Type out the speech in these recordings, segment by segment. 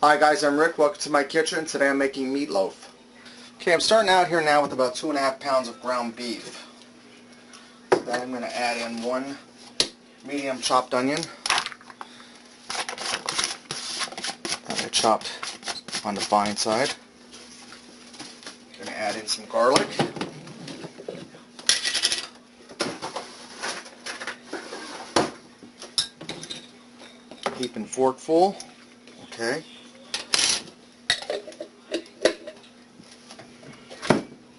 Hi guys, I'm Rick. Welcome to my kitchen. Today I'm making meatloaf. Okay, I'm starting out here now with about 2.5 pounds of ground beef. Then I'm going to add in 1 medium chopped onion. That I chopped on the fine side. I'm going to add in some garlic. Heaping fork full. Okay.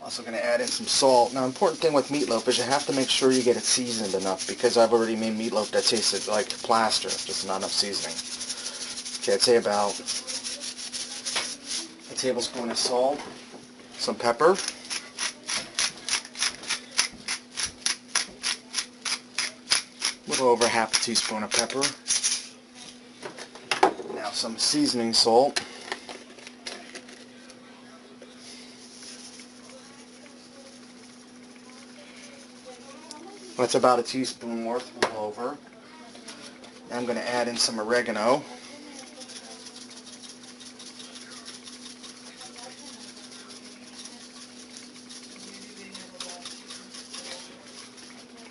Also going to add in some salt. Now, important thing with meatloaf is you have to make sure you get it seasoned enough, because I've already made meatloaf that tasted like plaster, just not enough seasoning. Okay, I'd say about a tablespoon of salt, some pepper, a little over half a teaspoon of pepper. Now some seasoning salt. That's about a teaspoon worth, a little over. Now I'm going to add in some oregano.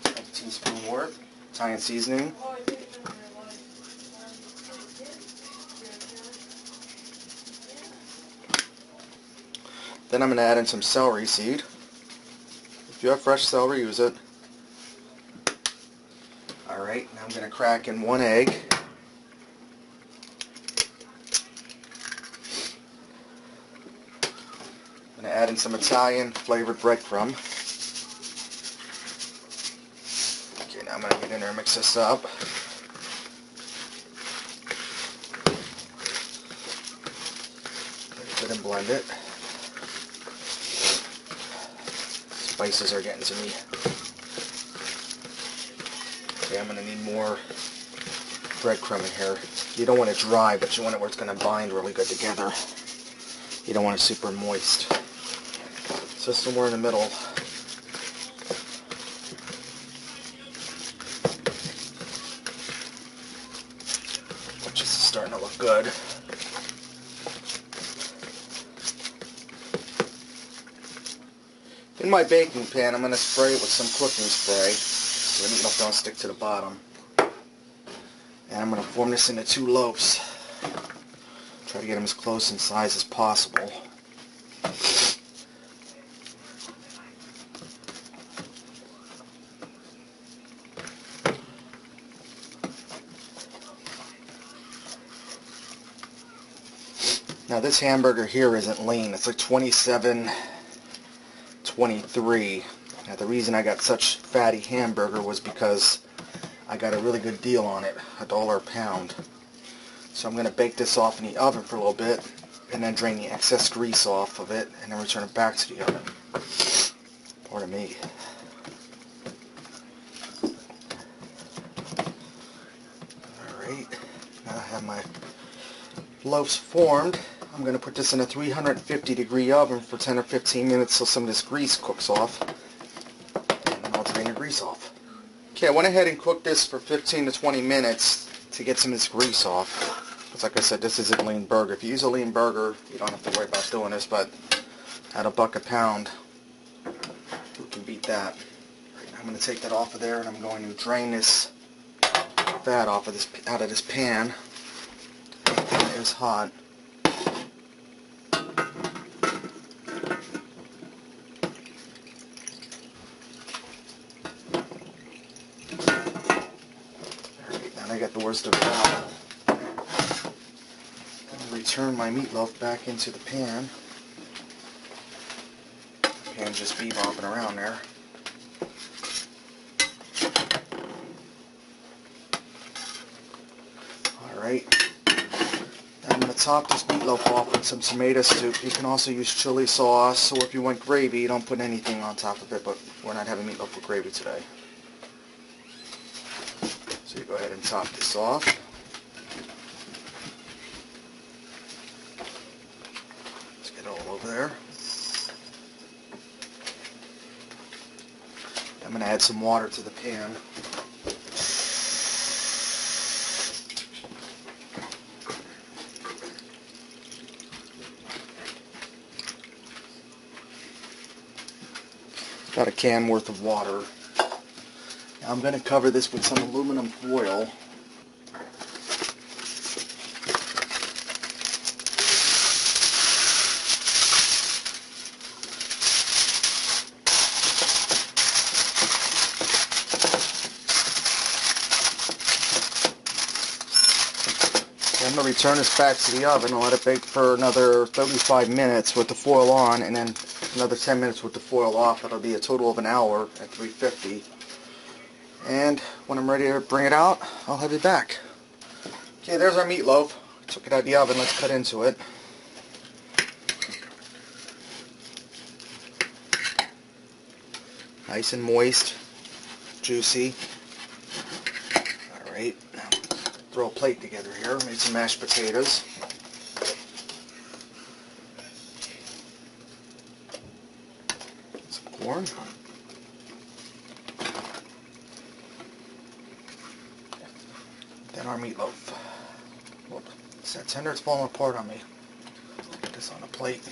A teaspoon worth. Italian seasoning. Then I'm going to add in some celery seed. If you have fresh celery, use it. Alright, now I'm going to crack in 1 egg. I'm going to add in some Italian flavored breadcrumb. Okay, now I'm going to get in there and mix this up. Good and blend it. Spices are getting to me. Okay, I'm going to need more breadcrumb in here. You don't want it dry, but you want it where it's going to bind really good together. You don't want it super moist. So somewhere in the middle. Just starting to look good. In my baking pan, I'm going to spray it with some cooking spray so the meatloaf don't stick to the bottom. And I'm going to form this into 2 loaves. Try to get them as close in size as possible. Now this hamburger here isn't lean. It's like 27, 23. Now the reason I got such fatty hamburger was because I got a really good deal on it, $1 a pound. So I'm going to bake this off in the oven for a little bit and then drain the excess grease off of it and then return it back to the oven. Pardon me. Alright, now I have my loaves formed. I'm going to put this in a 350-degree oven for 10 or 15 minutes so some of this grease cooks off. And then I'll drain the grease off. Okay, I went ahead and cooked this for 15 to 20 minutes to get some of this grease off. Because like I said, this isn't lean burger. If you use a lean burger, you don't have to worry about doing this, but at $1 a pound, who can beat that? Right, now I'm going to take that off of there and I'm going to drain this fat off of this out of this pan. It is hot. I got the worst of it out. I'm going to return my meatloaf back into the pan. The pan just be bopping around there. Alright. I'm going to top this meatloaf off with some tomato soup. You can also use chili sauce, or if you want gravy, you don't put anything on top of it, but we're not having meatloaf with gravy today. So you go ahead and top this off. Let's get it all over there. I'm going to add some water to the pan. About a can worth of water. Now I'm going to cover this with some aluminum foil. I'm going to return this back to the oven and let it bake for another 35 minutes with the foil on, and then another 10 minutes with the foil off. That'll be a total of an hour at 350. And when I'm ready to bring it out, I'll have it back. Okay, there's our meatloaf. Took it out of the oven. Let's cut into it. Nice and moist, juicy. Alright, now throw a plate together here. Made some mashed potatoes. Some corn. Then our meatloaf. Whoop, it's that tender, it's falling apart on me. Put this on a plate.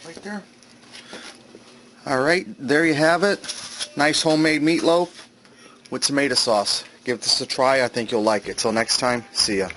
Right there. Alright, there you have it. Nice homemade meatloaf with tomato sauce. Give this a try. I think you'll like it. Till next time, see ya.